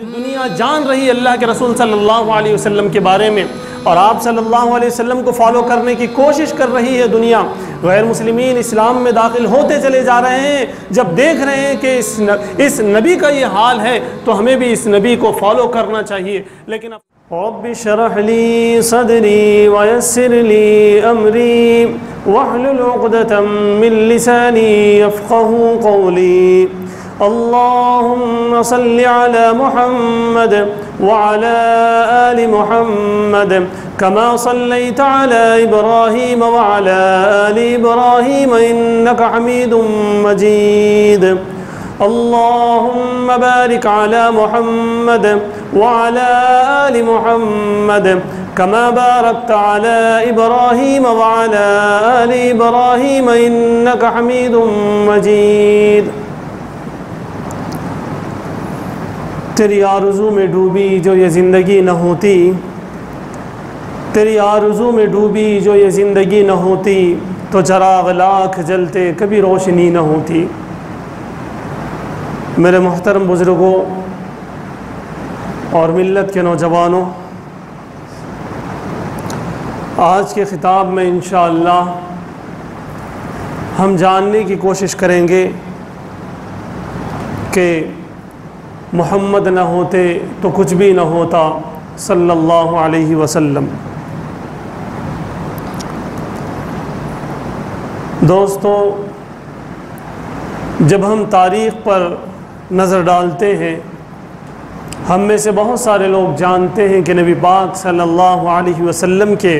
آج دنیا جان رہی ہے اللہ کے رسول صلی اللہ علیہ وسلم کے بارے میں، اور آپ صلی اللہ علیہ وسلم کو فالو کرنے کی کوشش کر رہی ہے دنیا۔ غیر مسلمین اسلام میں داخل ہوتے چلے جا رہے ہیں، جب دیکھ رہے ہیں کہ اس نبی کا یہ حال ہے تو ہمیں بھی اس نبی کو فالو کرنا چاہیے۔ لیکن رب اشرح لی صدری ویسر لی امری واحلل عقدۃ من لسانی یفقہوا قولی۔ اللهم صل على محمد وعلى آل محمد كما صليت على إبراهيم وعلى آل إبراهيم إنك حميد مجيد۔ اللهم بارك على محمد وعلى آل محمد كما باركت على إبراهيم وعلى آل إبراهيم إنك حميد مجيد۔ تیری آرزو میں ڈوبی جو یہ زندگی نہ ہوتی، تیری آرزو میں ڈوبی جو یہ زندگی نہ ہوتی، تو چراغ لاکھ جلتے کبھی روشنی نہ ہوتی۔ میرے محترم بزرگوں اور ملت کے نوجوانوں، آج کے خطاب میں انشاءاللہ ہم جاننے کی کوشش کریں گے کہ محمد نہ ہوتے تو کچھ بھی نہ ہوتا صلی اللہ علیہ وسلم۔ دوستو، جب ہم تاریخ پر نظر ڈالتے ہیں، ہم میں سے بہت سارے لوگ جانتے ہیں کہ نبی پاک صلی اللہ علیہ وسلم کے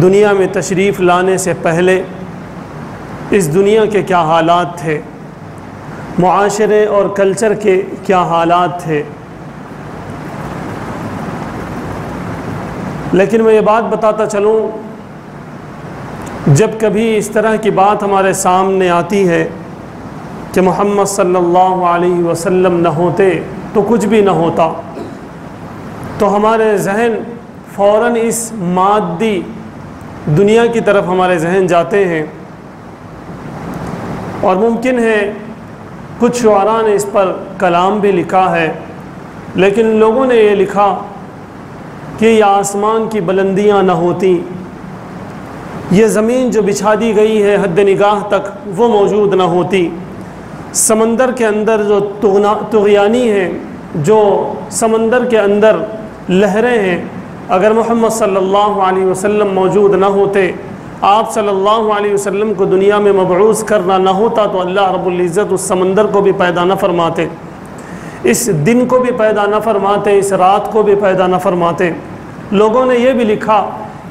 دنیا میں تشریف لانے سے پہلے اس دنیا کے کیا حالات تھے، معاشرے اور کلچر کے کیا حالات تھے۔ لیکن میں یہ بات بتاتا چلوں، جب کبھی اس طرح کی بات ہمارے سامنے آتی ہے کہ محمد صلی اللہ علیہ وسلم نہ ہوتے تو کچھ بھی نہ ہوتا، تو ہمارے ذہن فوراً اس مادی دنیا کی طرف ہمارے ذہن جاتے ہیں، اور ممکن ہے کچھ شعراء نے اس پر کلام بھی لکھا ہے، لیکن لوگوں نے یہ لکھا کہ یہ آسمان کی بلندیاں نہ ہوتی، یہ زمین جو بچھا دی گئی ہے حد نگاہ تک وہ موجود نہ ہوتی، سمندر کے اندر جو طغیانی ہیں، جو سمندر کے اندر لہریں ہیں، اگر محمد صلی اللہ علیہ وسلم موجود نہ ہوتے، آپ صلی اللہ علیہ وسلم کو دنیا میں مبعوث کرنا نہ ہوتا، تو اللہ رب العزت اس سمندر کو بھی پیدا نہ فرماتے، اس دن کو بھی پیدا نہ فرماتے، اس رات کو بھی پیدا نہ فرماتے۔ لوگوں نے یہ بھی لکھا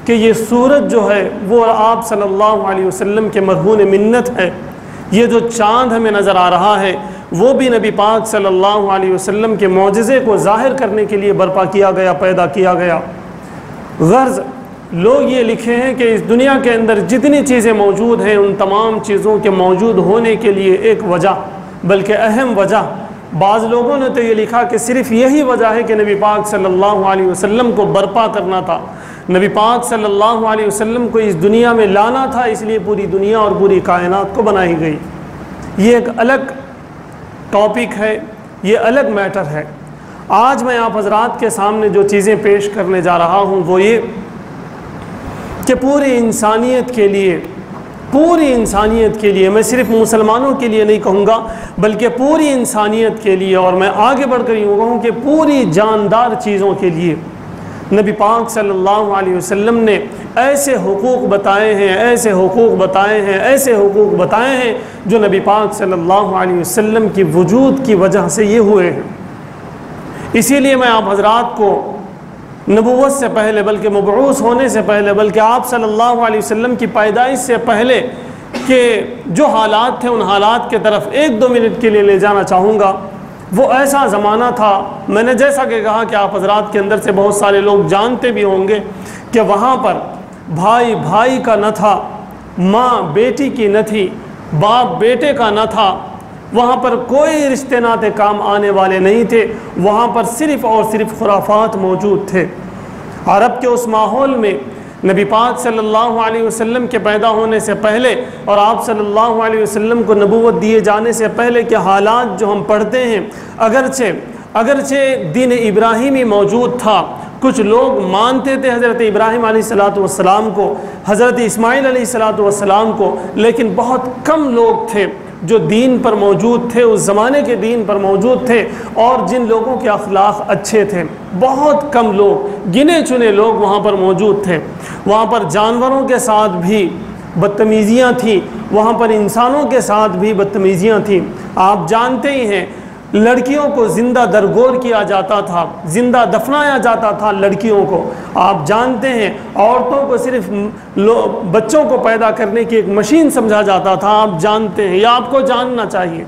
کہ یہ سورج جو ہے وہ آپ صلی اللہ علیہ وسلم کے مرہون منت ہے، یہ جو چاند ہمیں نظر آ رہا ہے وہ بھی نبی پاک صلی اللہ علیہ وسلم کے معجزے کو ظاہر کرنے کے لیے برپا کیا گیا، پیدا کیا گیا۔ غرض لوگ یہ لکھے ہیں کہ اس دنیا کے اندر جتنی چیزیں موجود ہیں، ان تمام چیزوں کے موجود ہونے کے لیے ایک وجہ، بلکہ اہم وجہ، بعض لوگوں نے تو یہ لکھا کہ صرف یہی وجہ ہے کہ نبی پاک صلی اللہ علیہ وسلم کو برپا کرنا تھا، نبی پاک صلی اللہ علیہ وسلم کو اس دنیا میں لانا تھا، اس لیے پوری دنیا اور پوری کائنات کو بنائی گئی۔ یہ ایک الگ ٹاپک ہے، یہ الگ میٹر ہے۔ آج میں آپ حضرات کے سامنے جو چیزیں پیش کرنے جا رہا ہوں وہ یہ کہ پوری انسانیت کے لیے میں صرف مسلمانوں کے لیے نہیں کہوں گا بلکہ پوری انسانیت کے لیے، اور میں آگے بڑھ کر یوں کہوں کہ پوری جاندار چیزوں کے لیے نبی پاک صلی اللہ علیہ وسلم نے ایسے حقوق بتائے ہیں، ایسے حقوق بتائے ہیں، ایسے حقوق بتائے ہیں جو نبی پاک صلی اللہ علیہ وسلم کی وجود کی وجہ سے یہ ہوئے ہیں۔ اسی لیے میں آپ حضرات کو نبوت سے پہلے، بلکہ مبعوث ہونے سے پہلے، بلکہ آپ صلی اللہ علیہ وسلم کی پیدائش سے پہلے کہ جو حالات تھے ان حالات کے طرف 1-2 منٹ کے لیے لے جانا چاہوں گا۔ وہ ایسا زمانہ تھا، میں نے جیسا کہ کہا کہ آپ حضرات کے اندر سے بہت سارے لوگ جانتے بھی ہوں گے کہ وہاں پر بھائی بھائی کا نہ تھا، ماں بیٹی کی نہ تھی، باپ بیٹے کا نہ تھا، وہاں پر کوئی رشتے ناتے کام آنے والے نہیں تھے، وہاں پر صرف اور صرف خرافات موجود تھے۔ عرب کے اس ماحول میں نبی پاک صلی اللہ علیہ وسلم کے پیدا ہونے سے پہلے اور آپ صلی اللہ علیہ وسلم کو نبوت دیے جانے سے پہلے کے حالات جو ہم پڑھتے ہیں، اگرچہ اگرچہ دین ابراہیمی موجود تھا، کچھ لوگ مانتے تھے حضرت ابراہیم علیہ السلام کو، حضرت اسماعیل علیہ السلام کو، لیکن بہت کم لوگ تھے جو دین پر موجود تھے، اس زمانے کے دین پر موجود تھے، اور جن لوگوں کے اخلاق اچھے تھے۔ بہت کم لوگ، گنے چنے لوگ وہاں پر موجود تھے۔ وہاں پر جانوروں کے ساتھ بھی بدتمیزیاں تھیں، وہاں پر انسانوں کے ساتھ بھی بدتمیزیاں تھیں۔ آپ جانتے ہی ہیں لڑکیوں کو زندہ درگور کیا جاتا تھا، زندہ دفنایا جاتا تھا لڑکیوں کو۔ آپ جانتے ہیں عورتوں کو صرف بچوں کو پیدا کرنے کی ایک مشین سمجھا جاتا تھا۔ آپ جانتے ہیں، یا آپ کو جاننا چاہیے،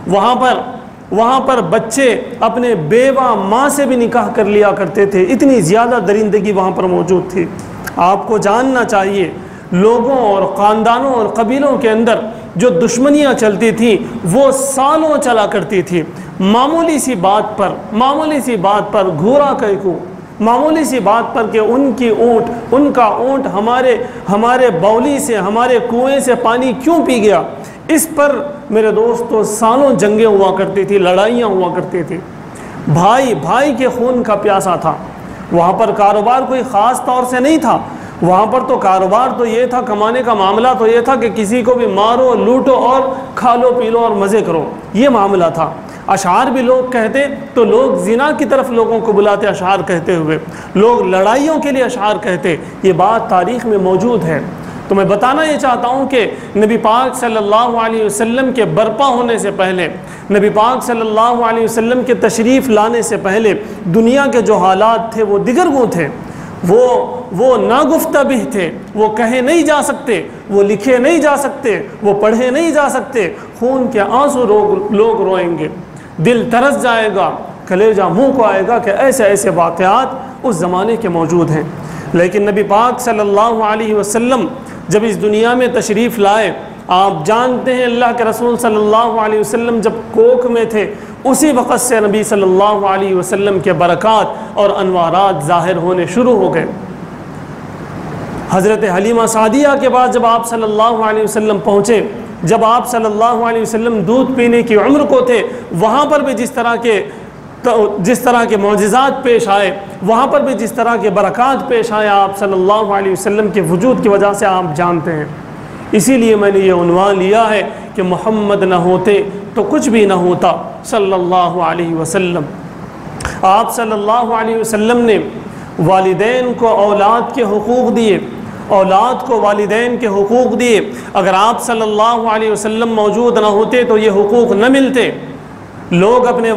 وہاں پر بچے اپنے بیوہ ماں سے بھی نکاح کر لیا کرتے تھے۔ اتنی زیادہ درندگی وہاں پر موجود تھی۔ آپ کو جاننا چاہیے لوگوں اور خاندانوں اور قبیلوں کے اندر جو دشمنیاں چلتی تھیں وہ سالوں چلا کرتی تھی۔ معمولی سی بات پر گھورا کیکو، معمولی سی بات پر کہ ان کا اونٹ ہمارے بولی سے، ہمارے کنویں سے پانی کیوں پی گیا، اس پر میرے دوستو سالوں جنگیں ہوا کرتی تھی، لڑائیاں ہوا کرتی تھی۔ بھائی کے خون کا پیاسا تھا۔ وہاں پر کاروبار کوئی خاص طور سے نہیں تھا، وہاں پر تو کاروبار تو یہ تھا، کمانے کا معاملہ تو یہ تھا کہ کسی کو بھی مارو، لوٹو اور کھا لو پی لو اور مزے کرو، یہ معاملہ تھا۔ اشعار بھی لوگ کہتے تو لوگ زنا کی طرف لوگوں کو بلاتے اشعار کہتے ہوئے، لوگ لڑائیوں کے لیے اشعار کہتے۔ یہ بات تاریخ میں موجود ہے۔ تو میں بتانا یہ چاہتا ہوں کہ نبی پاک صلی اللہ علیہ وسلم کے برپا ہونے سے پہلے، نبی پاک صلی اللہ علیہ وسلم کے تشریف لانے سے پہلے دنیا کے جو حالات تھے وہ دیگرگوں تھے۔ وہ ناگفتہ تھے، وہ کہے نہیں جا سکتے، وہ لکھے نہیں جا سکتے، وہ پڑھے نہیں جا سکتے۔ خون کے آنسو لوگ روئیں گے، دل ترس جائے گا، کلیجہ منہ کو آئے گا کہ ایسے واقعات اس زمانے کے موجود ہیں۔ لیکن نبی پاک صلی اللہ علیہ وسلم جب اس دنیا میں تشریف لائے، آپ جانتے ہیں اللہ کے رسول صلی اللہ علیہ وسلم جب کوکھ میں تھے، اسی وقت سے نبی صلی اللہ علیہ وسلم کے برکات اور انوارات ظاہر ہونے شروع ہو گئے۔ حضرت حلیمہ سعدیہ کے بعد جب آپ صلی اللہ علیہ وسلم پہنچے، جب آپ صلی اللہ علیہ وسلم دودھ پینے کی عمر کو تھے، وہاں پر بھی جس طرح کے معجزات پیش آئے، وہاں پر بھی جس طرح کے برکات پیش آئے، آپ صلی اللہ علیہ وسلم کے وجود کی وجہ سے آپ جانتے ہیں۔ اسی لیے میں نے یہ عنوان لیا ہے کہ محمد نہ ہوتے تو کچھ بھی نہ ہوتا صلی اللہ علیہ وسلم۔ آپ صلی اللہ علیہ وسلم نے والدین کو اولاد کے حقوق دیے، اولاد کو والدین کے حقوق دیے۔ اگر آپ صلی اللہ علیہ وسلم موجود نہ ہوتے تو یہ حقوق نہ ملتے۔ لوگ اپنے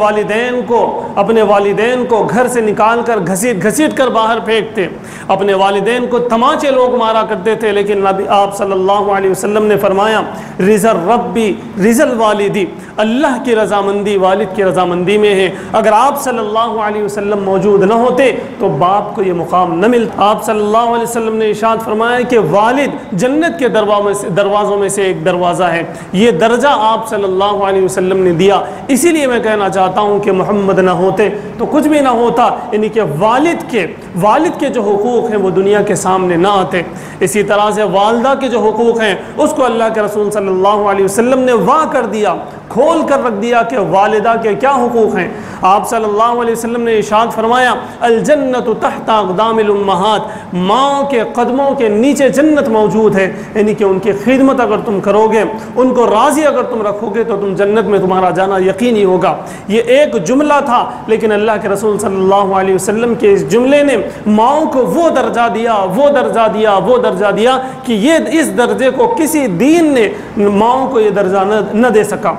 والدین کو گھر سے نکال کر گھسیٹ کر باہر پھینکتے، اپنے والدین کو تماچے لوگ مارا کرتے تھے، لیکن آپ صلی اللہ علیہ وسلم نے فرمایا رضا ربی رضا الوالدی، اللہ کی رضامندی والد کی رضامندی میں ہے۔ اگر آپ صلی اللہ علیہ وسلم موجود نہ ہوتے تو باپ کو یہ مقام نہ ملتا۔ آپ صلی اللہ علیہ وسلم نے ارشاد فرمایا کہ والد جنت کے دروازوں میں سے ایک دروازہ ہے، یہ درجہ آپ صلی اللہ علیہ وسلم نے دیا۔ اسی لیے میں کہنا چاہتا ہوں کہ محمد نہ ہوتے تو کچھ بھی نہ ہوتا، یعنی کہ والد کے جو حقوق ہیں وہ دنیا کے سامنے نہ آتے۔ اسی طرح سے والدہ کے جو حقوق ہیں اس کو اللہ کے رسول صلی اللہ علیہ وسلم نے واضح کر دیا، کھول کر رکھ دیا کہ والدہ کے کیا حقوق ہیں۔ آپ صلی اللہ علیہ وسلم نے ارشاد فرمایا الجنت تحت اقدام الامہات، ماں کے قدموں کے نیچے جنت موجود ہے، یعنی کہ ان کی خدمت اگر تم کرو گے، ان کو راضی اگر تم رکھو گے تو تم جنت میں تمہارا جانا یقینی ہوگا۔ یہ ایک جملہ تھا، لیکن اللہ کے رسول صلی اللہ علیہ وسلم کے اس جملے نے ماؤں کو وہ درجہ دیا کہ یہ اس درجے کو کسی دین نے ماؤں کو یہ درجہ نہ دے سکا،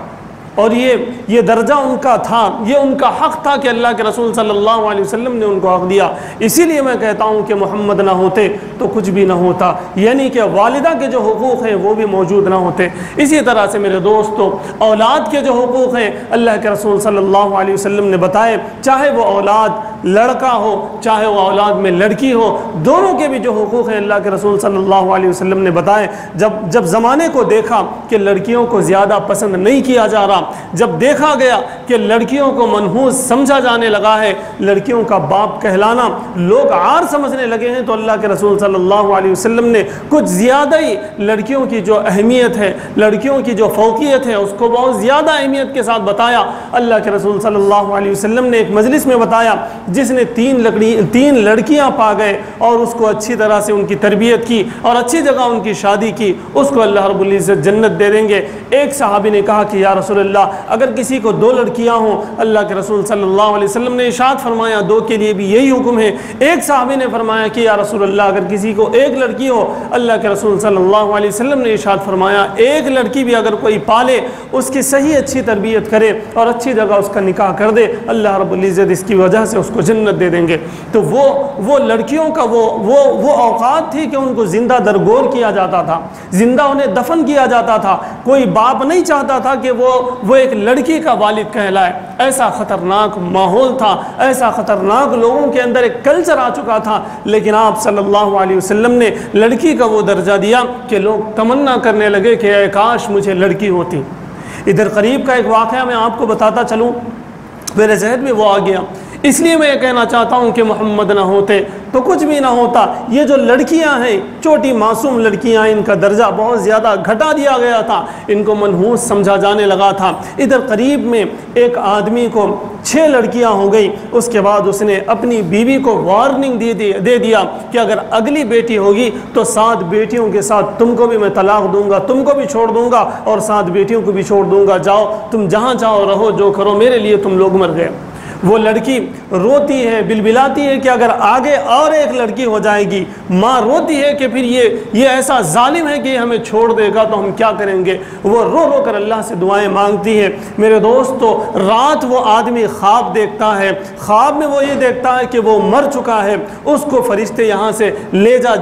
اور یہ درجہ ان کا تھا، یہ ان کا حق تھا کہ اللہ کے رسول صلی اللہ علیہ وسلم نے ان کو حق دیا۔ اسی لیے میں کہتا ہوں کہ محمد نہ ہوتے تو کچھ بھی نہ ہوتا، یعنی کہ والدہ کے جو حقوق ہیں وہ بھی موجود نہ ہوتے۔ اسی طرح سے میرے دوستو اولاد کے جو حقوق ہیں اللہ کے رسول صلی اللہ علیہ وسلم نے بتائے، چاہے وہ اولاد لڑکا ہو چاہے وہ اولاد میں لڑکی ہو، دونوں کے بھی جو حقوق ہیں اللہ کے رسول صلی اللہ علیہ وسلم نے بتائے۔ جب زمانے کو دیکھا کہ لڑکیوں کو زیادہ پسند نہیں کیا جا رہا، جب دیکھا گیا کہ لڑکیوں کو منحوس سمجھا جانے لگا ہے، لڑکیوں کا باپ کہلانا لوگ عار سمجھنے لگے ہیں، تو اللہ کے رسول صلی اللہ علیہ وسلم نے کچھ زیادہ ہی لڑکیوں کی جو اہمیت ہے، لڑکیوں کی جو فوقیت ہے، اس کو بہت زیادہ اہمیت کے ساتھ بتایا۔ اللہ کے رسول صلی اللہ علیہ وسلم نے ایک مجلس میں بتایا، جس نے 3 لڑکیاں پا گئے اور اس کو اچھی طرح سے ان کی تربیت کی اور اچھی جگہ ان کی شادی کی، اس کو اللہ رب العزت جنت دے دیں گے۔ ایک صحابی نے کہا کہ یا رسول اللہ، اگر کسی کو 2 لڑکیاں ہوں، اللہ کے رسول صلی اللہ علیہ وسلم نے ارشاد فرمایا 2 کے لیے بھی یہی حکم ہے۔ ایک صحابی نے فرمایا کہ یا رسول اللہ، اگر کسی کو 1 لڑکی ہو، اللہ کے رسول صلی اللہ علیہ وسلم نے ارشاد فرمایا 1 لڑکی بھی اگر کوئی پالے، اس کی صحیح اچھی تربیت کرے اور اچھی جگہ اس کا نکاح کر دے، اللہ رب العزت اس کی وجہ سے اس کو جنت دے دیں گے۔ تو وہ لڑکیوں کا وہ اوقات تھی کہ ان کو زندہ درگور کیا جاتا تھا، زندہ انہیں دفن کیا جاتا تھا۔ کوئی باپ نہیں چاہتا تھا کہ وہ ایک لڑکی کا والد کہلائے۔ ایسا خطرناک ماحول تھا، ایسا خطرناک لوگوں کے اندر ایک کلچر آ چکا تھا، لیکن آپ صلی اللہ علیہ وسلم نے لڑکی کا وہ درجہ دیا کہ لوگ تمنا کرنے لگے کہ اے کاش مجھے لڑکی ہوتی۔ ادھر قریب کا ایک واقعہ میں آپ کو بتاتا چلوں، میرے ذہن میں وہ آ گیا، اس لیے میں یہ کہنا چاہتا ہوں کہ محمد نہ ہوتے تو کچھ بھی نہ ہوتا۔ یہ جو لڑکیاں ہیں، چھوٹی معصوم لڑکیاں، ان کا درجہ بہت زیادہ گھٹا دیا گیا تھا، ان کو منحوس سمجھا جانے لگا تھا۔ ادھر قریب میں ایک آدمی کو 6 لڑکیاں ہو گئی، اس کے بعد اس نے اپنی بیوی کو وارننگ دے دیا کہ اگر اگلی بیٹی ہوگی تو 7 بیٹیوں کے ساتھ تم کو بھی میں طلاق دوں گا، تم کو بھی چھوڑ دوں گا اور 7 بیٹیوں کو بھی چھوڑ دوں گا، جاؤ تم جہاں چاہو رہو، جو کرو، میرے لیے تم لوگ مر گئے۔ وہ لڑکی روتی ہے، بلبلاتی ہے کہ اگر آگے اور ایک لڑکی ہو جائے گی، ماں روتی ہے کہ پھر یہ ایسا ظالم ہے کہ ہمیں چھوڑ دے گا تو ہم کیا کریں گے۔ وہ رو رو کر اللہ سے دعائیں مانگتی ہے۔ میرے دوستو، رات وہ آدمی خواب دیکھتا ہے، خواب میں وہ یہ دیکھتا ہے کہ وہ مر چکا ہے، اس کو فرشتے یہاں سے لے جا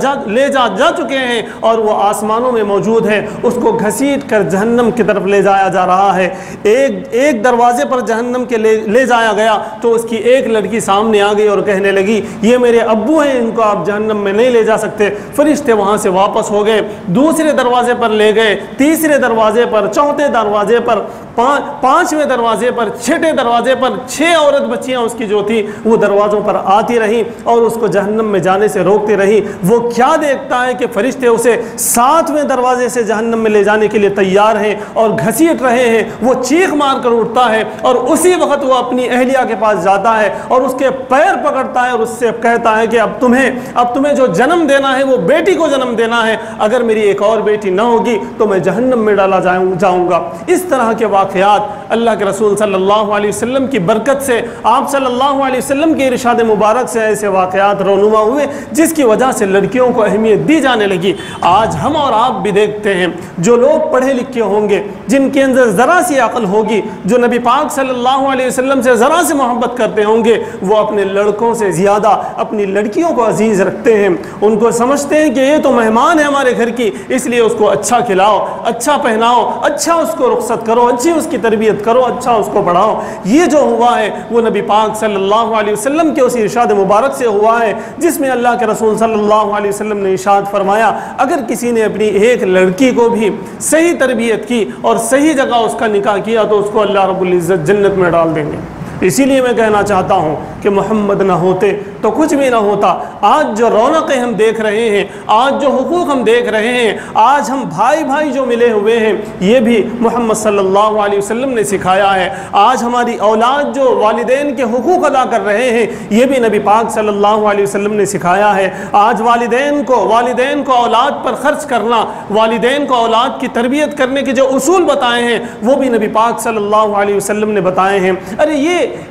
چکے ہیں اور وہ آسمانوں میں موجود ہے، اس کو گھسیٹ کر جہنم کی طرف لے جایا جا رہا ہے۔ ایک دروازے پر جہنم کے لے جایا گیا تو اس کی ایک لڑکی سامنے آ گئی اور کہنے لگی یہ میرے ابو ہیں، ان کو آپ جہنم میں نہیں لے جا سکتے۔ فرشتے وہاں سے واپس ہو گئے، دوسرے دروازے پر لے گئے، تیسرے دروازے پر، چوتھے دروازے پر، 5ویں دروازے پر، 6ٹھے دروازے پر 6 عورت بچیاں اس کی جو تھی وہ دروازوں پر آتی رہیں اور اس کو جہنم میں جانے سے روکتے رہی۔ وہ کیا دیکھتا ہے کہ فرشتے اسے 7ویں دروازے سے جہنم میں لے جانے کے لیے تیار ہیں اور گھسیٹ رہے ہیں۔ وہ چیخ مار کر اٹھتا ہے اور اسی وقت وہ اپنی اہلیہ کے پاس جاتا ہے اور اس کے پیر پکڑتا ہے اور اس سے کہتا ہے کہ اب تمہیں جو جنم دینا ہے وہ بیٹی کو جنم دینا ہے، اگر میری ایک اور بیٹی نہ ہوگی تو میں جہنم میں ڈالا جاؤں گا۔ اس طرح کے واقعات اللہ کے رسول صلی اللہ علیہ وسلم کی برکت سے، آپ صلی اللہ علیہ وسلم کے ارشاد مبارک سے ایسے واقعات رونما ہوئے جس کی وجہ سے لڑکیوں کو اہمیت دی جانے لگی۔ آج ہم اور آپ بھی دیکھتے ہیں جو لوگ پڑھے لکھے ہوں گے، جن کے اندر ذرا سی عقل ہوگی، جو نبی پاک صلی اللہ علیہ وسلم سے ذرا سے محبت کرتے ہوں گے، وہ اپنے لڑکوں سے زیادہ اپنی لڑکیوں کو عزیز رکھتے ہیں۔ ان کو سمجھتے ہیں کہ یہ تو مہمان ہے ہمارے گھر کی، اس لیے اس کو اچھا کھلاؤ، اچھا پہناؤ، اچھا اس کو رخصت کرو، اچھی اس کی تربیت کرو، اچھا اس کو پڑھاؤ۔ یہ جو ہوا ہے وہ نبی پاک صلی اللہ علیہ وسلم کے اس ارشاد مبارک سے ہوا ہے جس میں اللہ کے رسول صلی اللہ علیہ وسلم نے ارشاد فرمایا اگر کسی نے اپنی ایک لڑکی کو بھی صحیح تربیت کی اور صحیح جگہ اس کا نکاح کیا تو اس کو اللہ رب العزت جنت میں ڈال دیں گے۔ اسی لیے میں کہنا چاہتا ہوں کہ محمد نہ ہوتے تو کچھ بھی نہ ہوتا۔ آج جو رونقیں ہم دیکھ رہے ہیں، آج جو حقوق ہم دیکھ رہے ہیں، آج ہم بھائی جو ملے ہوئے ہیں، یہ بھی محمد صلی اللہ علیہ وسلم نے سکھایا ہے۔ آج ہماری اولاد جو والدین کے حقوق ادا کر رہے ہیں، یہ بھی نبی پاک صلی اللہ علیہ وسلم نے سکھایا ہے۔ آج والدین کو اولاد پر خرچ کرنا، والدین کو اولاد کی تربیت کرنے کے جو اصول بتائے ہیں وہ بھی نبی پاک صلی اللہ علیہ وسلم نے بتائے ہیں۔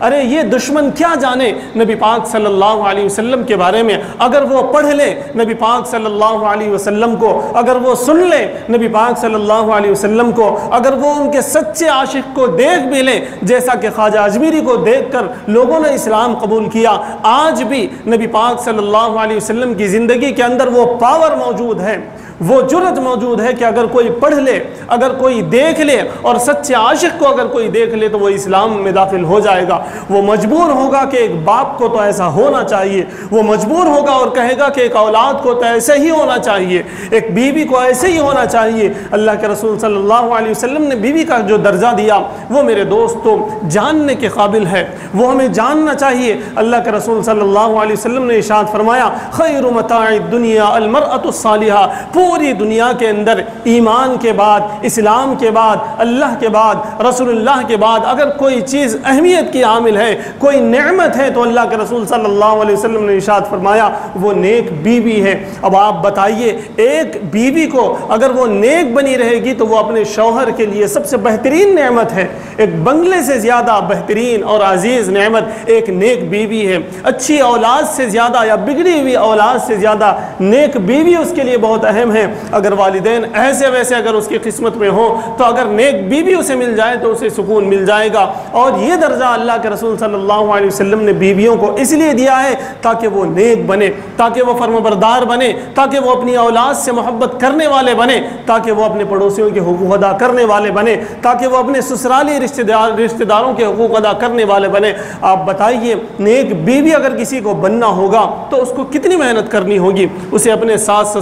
ارے یہ دشمن کیا جانے نبی پاک صلی اللہ علیہ وسلم کے بارے میں، اگر وہ پڑھ لے نبی پاک صلی اللہ علیہ وسلم کو، اگر وہ سن لے نبی پاک صلی اللہ علیہ وسلم کو، اگر وہ ان کے سچے عاشق کو دیکھ بھی لے، جیسا کہ خواجہ اجمیری کو دیکھ کر لوگوں نے اسلام قبول کیا، آج بھی نبی پاک صلی اللہ علیہ وسلم کی زندگی کے اندر وہ پاور موجود ہے، وہ جرت موجود ہے کہ اگر کوئی پڑھ لے، اگر کوئی دیکھ لے اور سچے عاشق کو اگر کوئی دیکھ لے تو وہ اسلام میں داخل ہو جائے گا۔ وہ مجبور ہوگا کہ ایک باپ کو تو ایسا ہونا چاہیے، وہ مجبور ہوگا اور کہے گا کہ ایک اولاد کو تو ایسے ہی ہونا چاہیے، ایک بیوی کو ایسے ہی ہونا چاہیے۔ اللہ کے رسول صلی اللہ علیہ وسلم نے بیوی کا جو درجہ دیا وہ میرے دوستوں جاننے کے قابل ہے، وہ ہمیں جاننا چاہیے۔ اللہ کے رسول صلی اللہ علیہ وسلم نے ارشاد فرمایا خیر متاع الدنیا المرأة الصالحہ، پوری دنیا کے اندر ایمان کے بعد، اسلام کے بعد، اللہ کے بعد، رسول اللہ کے بعد اگر کوئی چیز اہمیت کی حامل ہے، کوئی نعمت ہے تو اللہ کے رسول صلی اللہ علیہ وسلم نے ارشاد فرمایا وہ نیک بیوی ہے۔ اب آپ بتائیے ایک بیوی کو اگر وہ نیک بنی رہے گی تو وہ اپنے شوہر کے لیے سب سے بہترین نعمت ہے۔ ایک بنگلے سے زیادہ بہترین اور عزیز نعمت ایک نیک بیوی ہے۔ اچھی اولاد سے زیادہ یا بگڑی ہوئی اولاد سے زیادہ نیک بیوی اس کے لیے بہت اہم ہے۔ اگر والدین ایسے ویسے اگر اس کی قسمت میں ہو تو اگر نیک بیوی اسے مل جائے تو اسے سکون مل جائے گا۔ اور یہ درجہ اللہ کے رسول صلی اللہ علیہ وسلم نے بیویوں کو اس لیے دیا ہے تاکہ وہ نیک بنے، تاکہ وہ فرمانبردار بنے، تاکہ وہ اپنی اولاد سے محبت کرنے والے بنے، تاکہ وہ اپنے پڑوسیوں کے حقوق ادا کرنے والے بنے، تاکہ وہ اپنے سسرالی رشتہ داروں کے حقوق ادا کرنے والے بنے۔ آپ بتائیے نیک بیوی اگر کسی کو بننا ہوگا تو اس کو کتنی محنت کرنی ہوگی؟ اسے اپنے ساس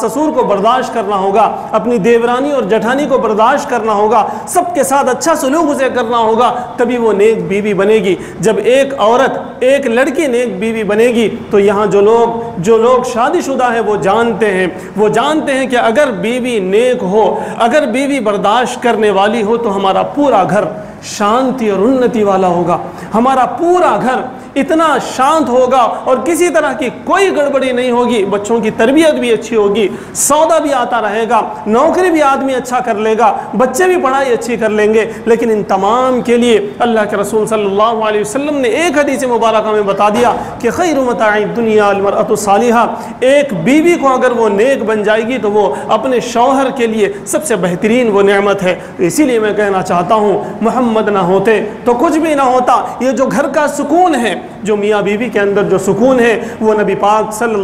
سسور کو برداشت کرنا ہوگا، اپنی دیورانی اور جٹھانی کو برداشت کرنا ہوگا، سب کے ساتھ اچھا سلوک اسے کرنا ہوگا، تبھی وہ نیک بیوی بنے گی۔ جب ایک عورت، ایک لڑکی نیک بیوی بنے گی تو یہاں جو لوگ شادی شدہ ہیں وہ جانتے ہیں کہ اگر بیوی نیک ہو، اگر بیوی برداشت کرنے والی ہو تو ہمارا پورا گھر شانتی اور انتی والا ہوگا، ہمارا پورا گھر اتنا شانت ہوگا اور کسی طرح کی کوئی گڑبڑی نہیں ہوگی، بچوں کی تربیت بھی اچھی ہوگی، سودا بھی آتا رہے گا، نوکری بھی آدمی اچھا کر لے گا، بچے بھی پڑھائی اچھی کر لیں گے۔ لیکن ان تمام کے لیے اللہ کے رسول صلی اللہ علیہ وسلم نے ایک حدیث مبارکہ میں بتا دیا کہ خیر متاع الدنیا المرأة الصالحہ، ایک بیوی کو اگر وہ نیک بن جائے گی تو وہ اپنے شوہر کے لیے سب سے بہترین وہ نعمت ہے۔ اسی لیے میں کہنا چاہتا ہوں محمد نہ ہوتے تو کچھ بھی نہ ہوتا۔ یہ جو گھر کا سکون ہے، جو میاں بیوی کے اندر جو سکون ہے وہ نبی پاک صلی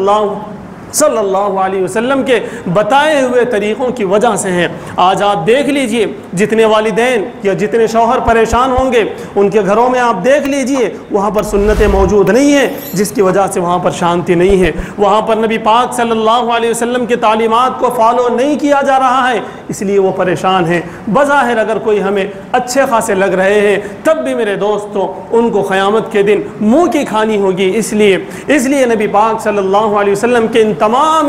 اللہ علیہ وسلم کے بتائے ہوئے طریقوں کی وجہ سے ہیں۔ آج آپ دیکھ لیجئے جتنے والدین یا جتنے شوہر پریشان ہوں گے ان کے گھروں میں آپ دیکھ لیجئے وہاں پر سنتیں موجود نہیں ہیں، جس کی وجہ سے وہاں پر شانتی نہیں ہے، وہاں پر نبی پاک صلی اللہ علیہ وسلم کی تعلیمات کو فالو نہیں کیا جا رہا ہے، اس لیے وہ پریشان ہیں۔ بظاہر اگر کوئی ہمیں اچھے خاصے لگ رہے ہیں تب بھی میرے دوستوں ان کو قیامت کے دن منہ کی کھانی ہوگی۔ اس لیے نبی پاک صلی اللہ علیہ وسلم کے ان تمام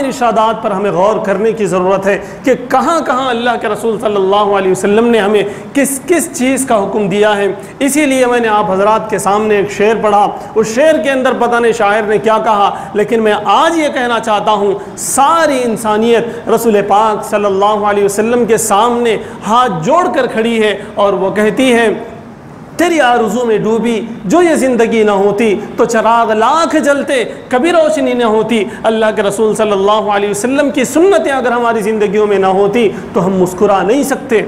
ارشادات پر ہمیں غور کرنے کی ضرورت ہے کہ کہاں کہاں اللہ کے رسول صلی اللہ علیہ وسلم نے ہمیں کس چیز کا حکم دیا ہے۔ اسی لیے میں نے آپ حضرات کے سامنے ایک شعر پڑھا، اس شعر کے اندر پتہ نہیں شاعر نے کیا کہا، لیکن میں آج یہ کہنا چاہتا ہوں ساری انسانیت رسول پاک صلی اللہ علیہ وسلم کے سامنے ہاتھ جوڑ کر کھڑی ہے اور وہ کہتی ہے تیری آرزو میں ڈوبی جو یہ زندگی نہ ہوتی تو چراغ لاکھ جلتے کبھی روشنی نہ ہوتی۔ اللہ کے رسول صلی اللہ علیہ وسلم کی سنتیں اگر ہماری زندگیوں میں نہ ہوتی تو ہم مسکرا نہیں سکتے۔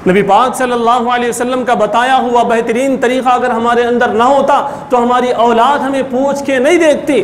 نبی پاک صلی اللہ علیہ وسلم کا بتایا ہوا بہترین طریقہ اگر ہمارے اندر نہ ہوتا تو ہماری اولاد ہمیں پوچھ کے نہیں دیکھتی،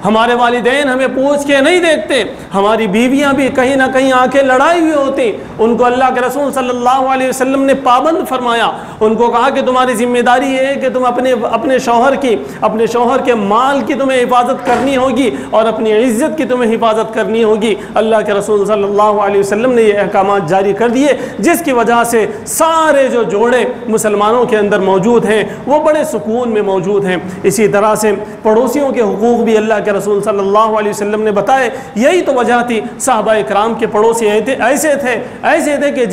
ہمارے والدین ہمیں پوچھ کے نہیں دیکھتے، ہماری بیویاں بھی کہیں نہ کہیں آنکھیں لڑائی ہوئی ہوتی۔ ان کو اللہ کے رسول صلی اللہ علیہ وسلم نے پابند فرمایا، ان کو کہا کہ تمہاری ذمہ داری یہ ہے کہ تم اپنے شوہر کے مال کی تمہیں حفاظت کرنی ہوگی اور اپنی عزت کی تمہیں حفاظت کرنی ہوگی۔ اللہ کے رسول صلی اللہ علیہ وسلم نے یہ احکامات جاری کر دیے جس کی وجہ سے سارے جو جوڑے مسلمانوں کے اندر موجود ہیں وہ بڑے سکون میں موجود ہیں۔ اسی طرح سے پڑوسیوں کے حقوق بھی اللہ کے رسول صلی اللہ علیہ وسلم نے بتائے۔ یہی تو وجہ تھی صحابہ اکرام کے پڑوسی ایسے تھے کہ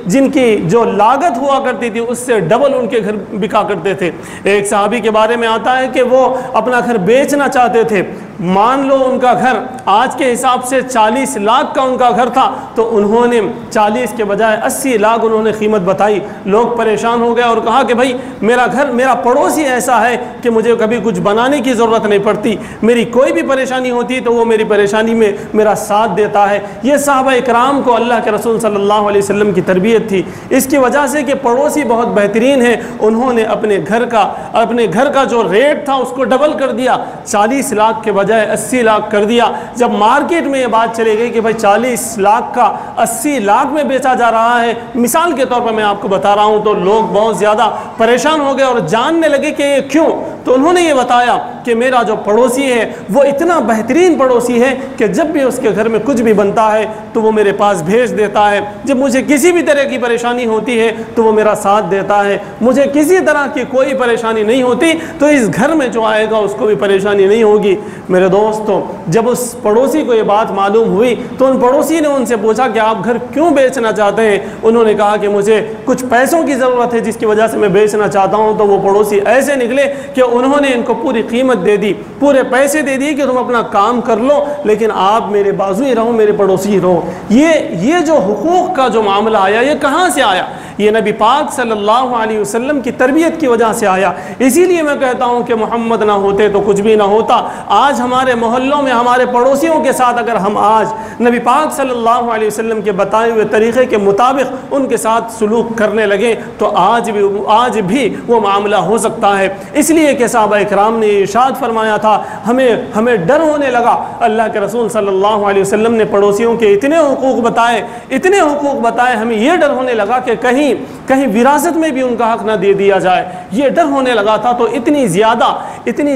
جن کی جو لاگت ہوا کرتی تھی اس سے ڈبل ان کے گھر بکا کرتے تھے۔ ایک صحابی کے بارے میں آتا ہے کہ وہ اپنا گھر بیچنا چاہتے تھے، مان لو ان کا گھر آج کے حساب سے 40 لاکھ کا ان کا گھر تھا تو انہوں نے 40 کے بجائے 80 لاکھ انہوں نے قیمت بتائی۔ لوگ پریشان ہو گئے اور کہا کہ بھائی میرا پڑوسی ایسا ہے کہ مجھے کبھی کچھ بنانے کی ضرورت نہیں پڑتی، میری کوئی بھی پریشانی ہوتی تو وہ میری پریشانی میں میرا ساتھ دیتا ہے۔ یہ صحابہ اکرام کو اللہ کے رسول صلی اللہ علیہ وسلم کی تربیت تھی، اس کی وجہ سے کہ پڑوسی بہت بہترین ہیں، انہوں نے اپنے گھر کا جو ریٹ تھا اس کو ڈبل کر دیا، 40 لاکھ کے بجائے 80 لاکھ کر دیا۔ جب مارکیٹ میں یہ بات چلی گئی کہ بھائی 40 لاکھ کا 80 لاکھ میں بیچا جا رہا ہے، مثال کے طور پر میں آپ کو بتا رہا ہوں، تو لوگ بہت زیادہ پریشان ہو گئے اور جاننے لگے کہ یہ کیوں؟ تو انہوں نے یہ بتایا کہ میرا جو پڑوسی ہے وہ اتنا بہترین پڑوسی ہے کہ جب بھی اس کے گھر میں کچھ بھی بنتا ہے تو وہ میرے پاس بھیج دیتا ہے، جب مجھے کسی بھی طرح کی پریشانی ہوتی ہے تو وہ میرا ساتھ دیتا ہے، مجھے کسی طرح کی کوئی پریشانی نہیں ہوتی تو اس گھر میں جو آئے گا اس کو بھی پریشانی نہیں ہوگی۔ میرے دوستو، جب اس پڑوسی کو یہ بات معلوم ہوئی تو ان پڑوسی نے ان سے پوچھا کہ آپ گھر کیوں بیچنا چاہتے ہیں؟ انہوں نے کہا کہ مجھے کچھ پیسوں کی ضرورت ہے جس کی وجہ سے میں بیچنا چاہتا ہوں۔ تو وہ پڑوسی ایسے نکلے کہ انہوں نے ان کو پوری قیمت دے دی، پورے پیسے دے دیے کہ تم اپنا کام کر لو لیکن آپ میرے بازو ہی رہو، میرے پڑوسی ہی رہو۔ یہ جو حقوق کا جو معاملہ آیا یہ کہاں سے آیا؟ یہ نبی پاک صلی اللہ علیہ وسلم کی تربیت کی وجہ سے آیا۔ اسی لیے میں کہتا ہوں کہ محمد نہ ہوتے تو کچھ بھی نہ ہوتا۔ آج ہمارے محلوں میں ہمارے پڑوسیوں کے ساتھ اگر ہم آج نبی پاک صلی اللہ علیہ وسلم کے بتائے ہوئے طریقے کے مطابق ان کے ساتھ سلوک کرنے لگے تو آج بھی وہ معاملہ ہو سکتا ہے۔ اس لیے کہ صحابہ اکرام نے ارشاد فرمایا تھا، ہمیں ڈر ہونے لگا۔ اللہ کے رسول صلی اللہ علیہ وسلم نے پڑوسیوں کے اتنے حقوق بتائے، ہمیں یہ ڈر ہونے لگا کہ کہیں وراثت میں بھی ان کا حق نہ دے دیا جائے۔ یہ ڈر ہونے لگا تھا، تو اتنی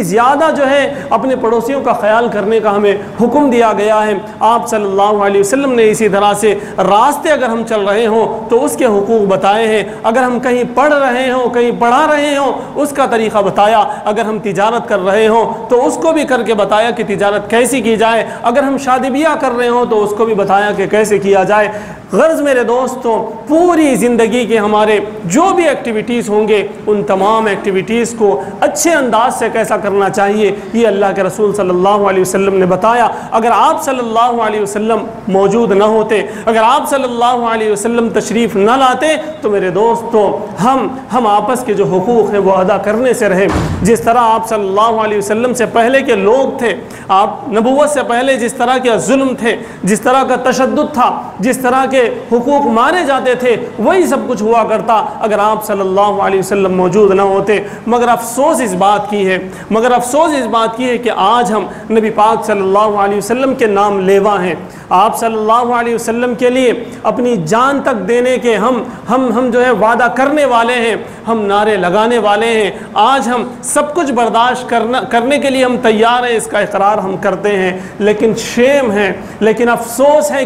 زیادہ جو ہے اپنے پڑوسیوں کا خیال کرنے کا ہمیں حکم دیا گیا ہے۔ آپ صلی اللہ علیہ وسلم نے اسی طرح سے راستے اگر ہم چل رہے ہوں تو اس کے حقوق بتائے ہیں، اگر ہم کہیں پڑھ رہے ہوں، کہیں پڑھا رہے ہوں اس کا طریقہ بتایا، اگر ہم تجارت کر رہے ہوں تو اس کو بھی کر کے بتایا کہ تجارت کیسی کی جائے، اگر ہم شادی بیاہ کر رہے ہوں تو اس کو بھی بتایا کہ کیسے کیا جائے۔ غرض میرے دوستوں، پوری زندگی کے ہمارے جو بھی ایکٹیویٹیز ہوں گے ان تمام ایکٹیویٹیز کو اچھے انداز سے کیسا کرنا چاہیے یہ اللہ کے رسول صلی اللہ علیہ وسلم نے بتایا۔ اگر آپ صلی اللہ علیہ وسلم موجود نہ ہوتے، اگر آپ صلی اللہ علیہ وسلم تشریف نہ لاتے تو میرے دوستوں ہم آپس کے جو حقوق ہیں وہ ادا کرنے سے رہے۔ جس طرح آپ صلی اللہ علیہ وسلم سے پہلے کے لوگ تھے، آپ نبوت سے پہلے جس طرح کے ظلم تھے، جس طرح کا تشدد تھا، جس طرح کے حقوق مارے جاتے تھے، وہی سب کچھ ہوا کرتا اگر آپ صلی اللہ علیہ وسلم موجود نہ ہوتے۔ مگر افسوس اس بات کی ہے کہ آج ہم نبی پاک صلی اللہ علیہ وسلم کے نام لیوا ہیں۔ آپ صلی اللہ علیہ وسلم کے لیے اپنی جان تک دینے کے ہم جو ہے وعدہ کرنے والے ہیں، ہم نعرے لگانے والے ہیں۔ آج ہم سب کچھ برداشت کرنے کے لیے ہم تیار ہیں، اس کا اقرار ہم کرتے ہیں، لیکن شیم ہے، لیکن افسوس ہے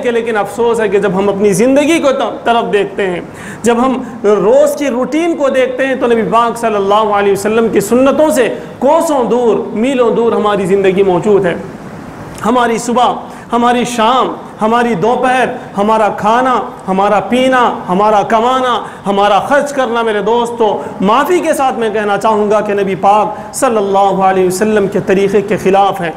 کہ جب ہم اپنی زندگی کو طرف دیکھتے ہیں، جب ہم روز کی روٹین کو دیکھتے ہیں تو نبی پاک صلی اللہ علیہ وسلم کی سنتوں سے کوسوں دور، میلوں دور ہماری زندگی موجود ہے۔ ہماری صبح، ہماری شام، ہماری دوپہر، ہمارا کھانا، ہمارا پینا، ہمارا کمانا، ہمارا خرچ کرنا، میرے دوستو معافی کے ساتھ میں کہنا چاہوں گا کہ نبی پاک صلی اللہ علیہ وسلم کے طریقے کے خلاف ہے۔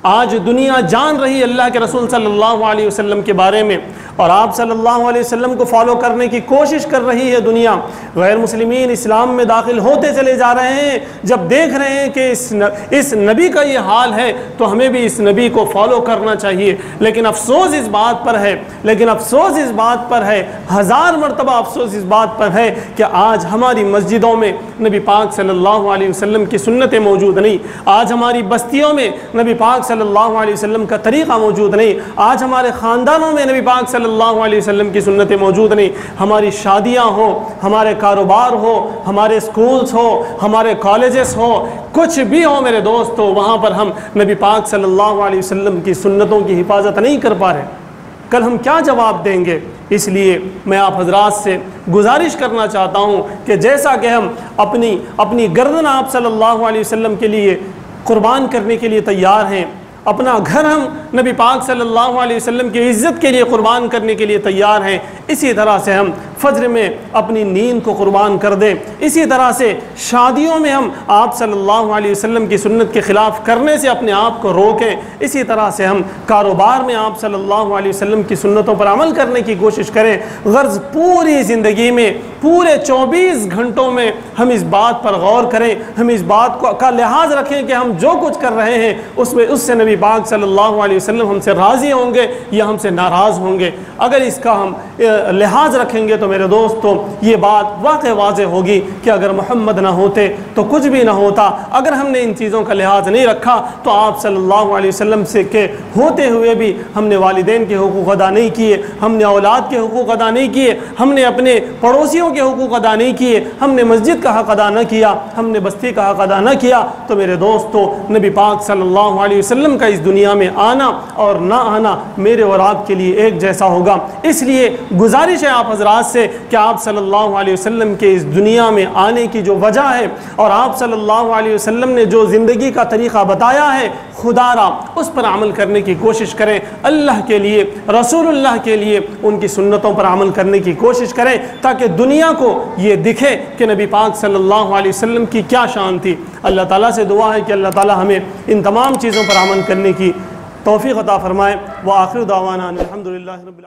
آج دنیا جان رہی اللہ کے رسول صلی اللہ علیہ وسلم کے بارے میں، اور آپ صلی اللہ علیہ وسلم کو فالو کرنے کی کوشش کر رہی ہے دنیا۔ غیر مسلمین اسلام میں داخل ہوتے چلے جا رہے ہیں، جب دیکھ رہے ہیں کہ اس نبی کا یہ حال ہے تو ہمیں بھی اس نبی کو فالو کرنا چاہیے۔ لیکن افسوس اس بات پر ہے، ہزار مرتبہ افسوس اس بات پر ہے کہ آج ہماری مسجدوں میں نبی پاک صلی اللہ علیہ وسلم کی سنتیں موجود نہیں، آج ہماری بستیوں میں نبی پاک صلی اللہ علیہ وسلم کا طریقہ موجود نہیں، آج ہمارے خاندانوں میں نبی پاک صلی اللہ علیہ وسلم کی سنتیں موجود نہیں۔ ہماری شادیاں ہوں، ہمارے کاروبار ہو، ہمارے سکولز ہو، ہمارے کالجز ہو، کچھ بھی ہو میرے دوستو، وہاں پر ہم نبی پاک صلی اللہ علیہ وسلم کی سنتوں کی حفاظت نہیں کر پا رہے۔ کل ہم کیا جواب دیں گے؟ اس لیے میں آپ حضرات سے گزارش کرنا چاہتا ہوں کہ جیسا کہ ہم اپنی گردن آپ صلی اللہ علیہ وسلم کے لیے قربان کرنے کے لیے تیار ہیں، اپنا گھر ہم نبی پاک صلی اللہ علیہ وسلم کی عزت کے لیے قربان کرنے کے لیے تیار ہیں، اسی طرح سے ہم فجر میں اپنی نیند کو قربان کر دیں، اسی طرح سے شادیوں میں ہم آپ صلی اللہ علیہ وسلم کی سنت کے خلاف کرنے سے اپنے آپ کو روکیں، اسی طرح سے ہم کاروبار میں آپ صلی اللہ علیہ وسلم کی سنتوں پر عمل کرنے کی کوشش کریں۔ غرض پوری زندگی میں، پورے 24 گھنٹوں میں ہم اس بات پر غور کریں، ہم اس بات کا لحاظ رکھیں کہ ہم جو کچھ کر رہے ہیں اس سے نبی پاک صلی اللہ علیہ وسلم ہم سے راضی ہوں گے یا ہم سے ناراض ہوں گے۔ اگر اس کا ہم لحاظ رکھیں گے تو میرے دوستوں یہ بات واقع واضح ہوگی کہ اگر محمد نہ ہوتے تو کچھ بھی نہ ہوتا۔ اگر ہم نے ان چیزوں کا لحاظ نہیں رکھا تو آپ صلی اللہ علیہ وسلم سے کے ہوتے ہوئے بھی ہم نے والدین کے حقوق ادا نہیں کیے، ہم نے اولاد کے حقوق ادا نہیں کیے، ہم نے اپنے پڑوسیوں کے حقوق ادا نہیں کیے، ہم نے مسجد کا حق ادا نہ کیا، ہم نے بستی کا حق ادا نہ کیا، تو میرے دوستوں نبی پاک صلی اللہ علیہ وسلم کا اس دنیا میں آنا اور نہ آنا میرے اور آپ کے لیے ایک جیسا ہوگا۔ اس لیے گزارش ہے آپ حضرات سے کہ آپ صلی اللہ علیہ وسلم کے اس دنیا میں آنے کی جو وجہ ہے اور آپ صلی اللہ علیہ وسلم نے جو زندگی کا طریقہ بتایا ہے خدا را اس پر عمل کرنے کی کوشش کریں، اللہ کے لیے، رسول اللہ کے لیے ان کی سنتوں پر عمل کرنے کی کوشش کریں تاکہ دنیا کو یہ دکھے کہ نبی پاک صلی اللہ علیہ وسلم کی کیا شان تھی۔ اللہ تعالیٰ سے دعا ہے کہ اللہ تعالیٰ ہمیں ان تمام چیزوں پر عمل کرنے کی توفیق عطا فرمائے۔ وآخر دعوانا الحمدللہ رب العالمین۔